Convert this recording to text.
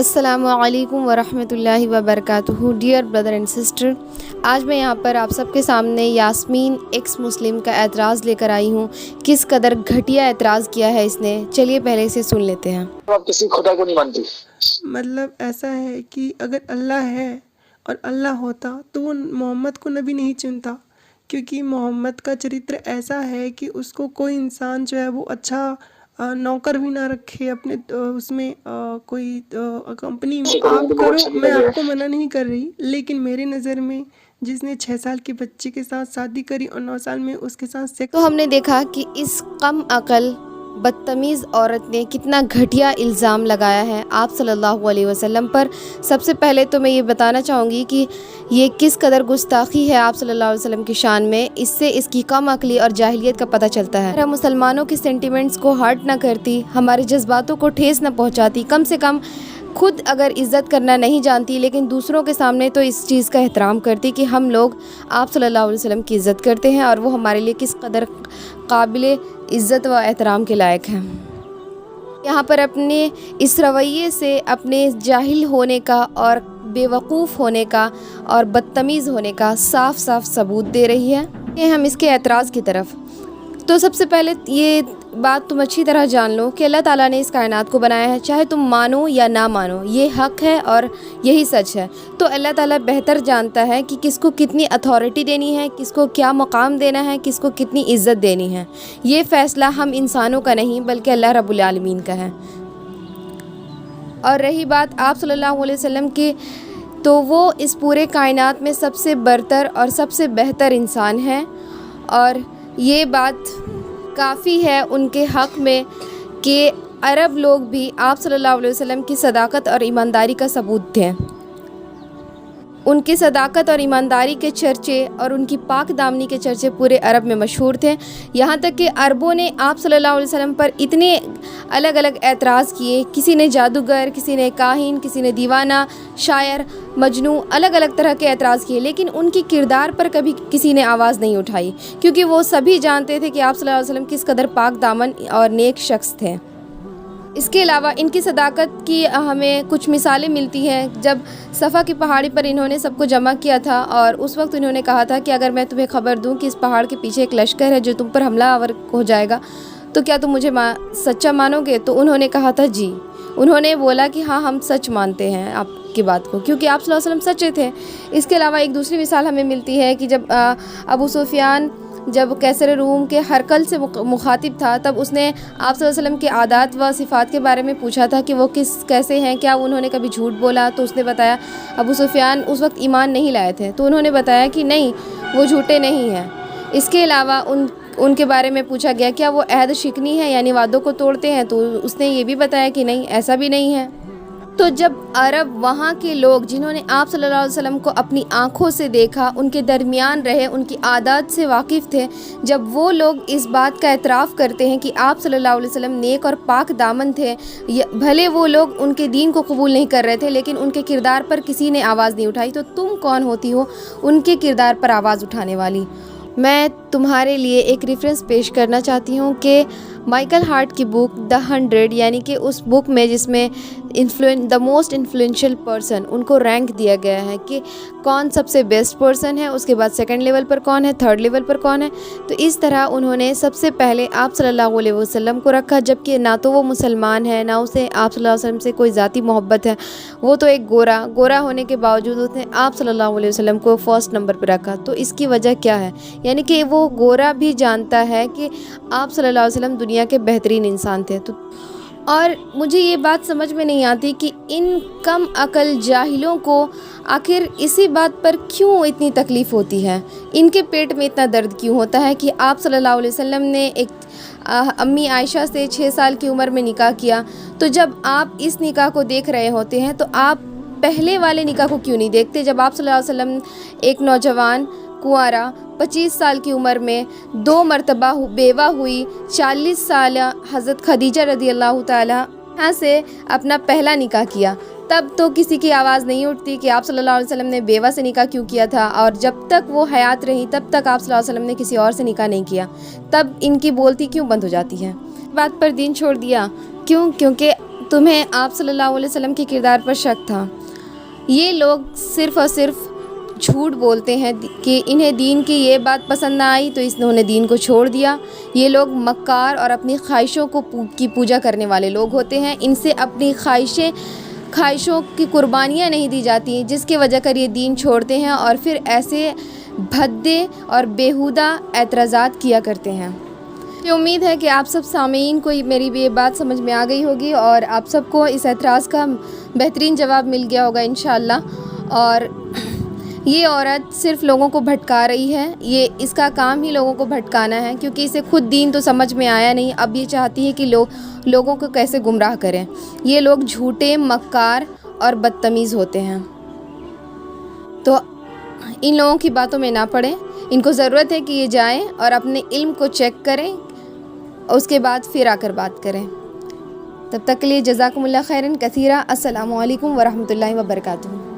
السلام علیکم ورحمۃ اللہ وبرکاتہ۔ ڈیئر بردر اینڈ سسٹر، آج میں یہاں پر آپ سب کے سامنے یاسمین ایکس مسلم کا اعتراض لے کر آئی ہوں۔ کس قدر گھٹیا اعتراض کیا ہے اس نے، چلیے پہلے اسے سن لیتے ہیں۔ آپ کسی خدا کو نہیں مانتی؟ مطلب ایسا ہے کہ اگر اللہ ہے اور اللہ ہوتا تو وہ محمد کو نبی نہیں چنتا، کیونکہ محمد کا چرتر ایسا ہے کہ اس کو کوئی انسان جو ہے وہ اچھا نوکر بھی نہ رکھے اپنے اس میں کوئی کمپنی میں آپ کرو۔ میں آپ کو منع نہیں کر رہی، لیکن میرے نظر میں جس نے 6 سال کے بچے کے ساتھ شادی کری اور 9 سال میں اس کے ساتھ سیکس، تو ہم نے دیکھا کہ اس کم عقل بدتمیز عورت نے کتنا گھٹیا الزام لگایا ہے آپ صلی اللہ علیہ وسلم پر۔ سب سے پہلے تو میں یہ بتانا چاہوں گی کہ یہ کس قدر گستاخی ہے آپ صلی اللہ علیہ وسلم کی شان میں۔ اس سے اس کی کم عقلی اور جاہلیت کا پتہ چلتا ہے۔ ہم مسلمانوں کی سینٹیمنٹس کو ہرٹ نہ کرتی، ہمارے جذباتوں کو ٹھیس نہ پہنچاتی، کم سے کم خود اگر عزت کرنا نہیں جانتی لیکن دوسروں کے سامنے تو اس چیز کا احترام کرتی کہ ہم لوگ آپ صلی اللہ علیہ وسلم کی عزت کرتے ہیں اور وہ ہمارے لیے کس قدر قابل عزت و احترام کے لائق ہیں۔ یہاں پر اپنے اس رویے سے اپنے جاہل ہونے کا اور بے وقوف ہونے کا اور بدتمیز ہونے کا صاف صاف ثبوت دے رہی ہے کہ ہم اس کے اعتراض کی طرف۔ تو سب سے پہلے یہ بات تم اچھی طرح جان لو کہ اللہ تعالیٰ نے اس کائنات کو بنایا ہے، چاہے تم مانو یا نہ مانو، یہ حق ہے اور یہی سچ ہے۔ تو اللہ تعالیٰ بہتر جانتا ہے کہ کس کو کتنی اتھارٹی دینی ہے، کس کو کیا مقام دینا ہے، کس کو کتنی عزت دینی ہے۔ یہ فیصلہ ہم انسانوں کا نہیں بلکہ اللہ رب العالمین کا ہے۔ اور رہی بات آپ صلی اللہ علیہ وسلم کی، تو وہ اس پورے کائنات میں سب سے برتر اور سب سے بہتر انسان ہے، اور یہ بات کافی ہے ان کے حق میں کہ عرب لوگ بھی آپ صلی اللہ علیہ وسلم کی صداقت اور ایمانداری کا ثبوت تھے۔ ان کی صداقت اور ایمانداری کے چرچے اور ان کی پاک دامنی کے چرچے پورے عرب میں مشہور تھے، یہاں تک کہ عربوں نے آپ صلی اللہ علیہ وسلم پر اتنے الگ الگ اعتراض کیے۔ کسی نے جادوگر، کسی نے کاہن، کسی نے دیوانہ، شاعر، مجنوں، الگ الگ طرح کے اعتراض کیے، لیکن ان کی کردار پر کبھی کسی نے آواز نہیں اٹھائی، کیونکہ وہ سبھی جانتے تھے کہ آپ صلی اللہ علیہ وسلم کس قدر پاک دامن اور نیک شخص تھے۔ اس کے علاوہ ان کی صداقت کی ہمیں کچھ مثالیں ملتی ہیں۔ جب صفا کی پہاڑی پر انہوں نے سب کو جمع کیا تھا اور اس وقت انہوں نے کہا تھا کہ اگر میں تمہیں خبر دوں کہ اس پہاڑ کے پیچھے ایک لشکر ہے جو تم پر حملہ آور ہو جائے گا تو کیا تم مجھے سچا مانو گے؟ تو انہوں نے کہا تھا جی۔ انہوں نے بولا کہ ہاں ہم سچ مانتے ہیں آپ کی بات کو، کیونکہ آپ صلی اللہ علیہ وسلم سچے تھے۔ اس کے علاوہ ایک دوسری مثال ہمیں ملتی ہے کہ جب ابو سفیان جب قیصر روم کے ہرقل سے مخاطب تھا، تب اس نے آپ صلی اللہ علیہ وسلم کے عادات و صفات کے بارے میں پوچھا تھا کہ وہ کیسے ہیں، کیا انہوں نے کبھی جھوٹ بولا؟ تو اس نے بتایا، ابو سفیان اس وقت ایمان نہیں لائے تھے، تو انہوں نے بتایا کہ نہیں، وہ جھوٹے نہیں ہیں۔ اس کے علاوہ ان کے بارے میں پوچھا گیا کیا وہ عہد شکنی ہے، یعنی وعدوں کو توڑتے ہیں، تو اس نے یہ بھی بتایا کہ نہیں، ایسا بھی نہیں ہے۔ تو جب عرب، وہاں کے لوگ جنہوں نے آپ صلی اللہ علیہ وسلم کو اپنی آنکھوں سے دیکھا، ان کے درمیان رہے، ان کی عادات سے واقف تھے، جب وہ لوگ اس بات کا اعتراف کرتے ہیں کہ آپ صلی اللہ علیہ وسلم نیک اور پاک دامن تھے، بھلے وہ لوگ ان کے دین کو قبول نہیں کر رہے تھے لیکن ان کے کردار پر کسی نے آواز نہیں اٹھائی، تو تم کون ہوتی ہو ان کے کردار پر آواز اٹھانے والی؟ میں تمہارے لیے ایک ریفرنس پیش کرنا چاہتی ہوں کہ مائیکل ہارٹ کی بک دا 100، یعنی کہ اس بک میں جس میں دا موسٹ انفلوئنشل پرسن، ان کو رینک دیا گیا ہے کہ کون سب سے بیسٹ پرسن ہے، اس کے بعد سیکنڈ لیول پر کون ہے، تھرڈ لیول پر کون ہے۔ تو اس طرح انہوں نے سب سے پہلے آپ صلی اللہ علیہ وسلم کو رکھا، جبکہ نہ تو وہ مسلمان ہے، نہ اسے آپ صلی اللہ علیہ وسلم سے کوئی ذاتی محبت ہے، وہ تو ایک گورا ہونے کے باوجود اس نے آپ صلی اللہ علیہ وسلم کو فرسٹ نمبر پہ رکھا۔ تو اس کی وجہ کیا ہے؟ یعنی کہ وہ گورا بھی جانتا ہے کہ آپ صلی اللہ علیہ وسلم دنیا کے بہترین انسان تھے۔ اور مجھے یہ بات سمجھ میں نہیں آتی کہ ان کم عقل جاہلوں کو آخر اسی بات پر کیوں اتنی تکلیف ہوتی ہے، ان کے پیٹ میں اتنا درد کیوں ہوتا ہے کہ آپ صلی اللہ علیہ وسلم نے ایک امی عائشہ سے 6 سال کی عمر میں نکاح کیا، تو جب آپ اس نکاح کو دیکھ رہے ہوتے ہیں تو آپ پہلے والے نکاح کو کیوں نہیں دیکھتے، جب آپ صلی اللہ علیہ وسلم ایک نوجوان کنوارا 25 سال کی عمر میں 2 مرتبہ بیوہ ہوئی، 40 سال حضرت خدیجہ رضی اللہ تعالیٰ سے اپنا پہلا نکاح کیا، تب تو کسی کی آواز نہیں اٹھتی کہ آپ صلی اللہ علیہ وسلم نے بیوہ سے نکاح کیوں کیا تھا، اور جب تک وہ حیات رہی تب تک آپ صلی اللہ علیہ وسلم نے کسی اور سے نکاح نہیں کیا، تب ان کی بولتی کیوں بند ہو جاتی ہے؟ بات پر دین چھوڑ دیا کیوں؟ کیونکہ تمہیں آپ صلی اللہ علیہ وسلم کے کردار پر شک تھا۔ یہ لوگ صرف اور صرف جھوٹ بولتے ہیں کہ انہیں دین کی یہ بات پسند نہ آئی تو انہوں نے دین کو چھوڑ دیا۔ یہ لوگ مکار اور اپنی خواہشوں کی پوجا کرنے والے لوگ ہوتے ہیں۔ ان سے اپنی خواہشوں کی قربانیاں نہیں دی جاتی، جس کی وجہ کر یہ دین چھوڑتے ہیں اور پھر ایسے بھدے اور بیہودہ اعتراضات کیا کرتے ہیں۔ مجھے امید ہے کہ آپ سب سامعین کو میری یہ بات سمجھ میں آ گئی ہوگی اور آپ سب کو اس اعتراض کا بہترین جواب مل گیا ہوگا انشاءاللہ۔ اور یہ عورت صرف لوگوں کو بھٹکا رہی ہے، اس کا کام ہی لوگوں کو بھٹکانا ہے، کیونکہ اسے خود دین تو سمجھ میں آیا نہیں، اب یہ چاہتی ہے کہ لوگوں کو کیسے گمراہ کریں۔ یہ لوگ جھوٹے، مکار اور بدتمیز ہوتے ہیں، تو ان لوگوں کی باتوں میں نہ پڑیں۔ ان کو ضرورت ہے کہ یہ جائیں اور اپنے علم کو چیک کریں، اس کے بعد پھر آ کر بات کریں۔ تب تک کے لیے جزاکم اللہ خیرن کثیرہ۔ السلام علیکم ورحمۃ اللہ وبرکاتہ۔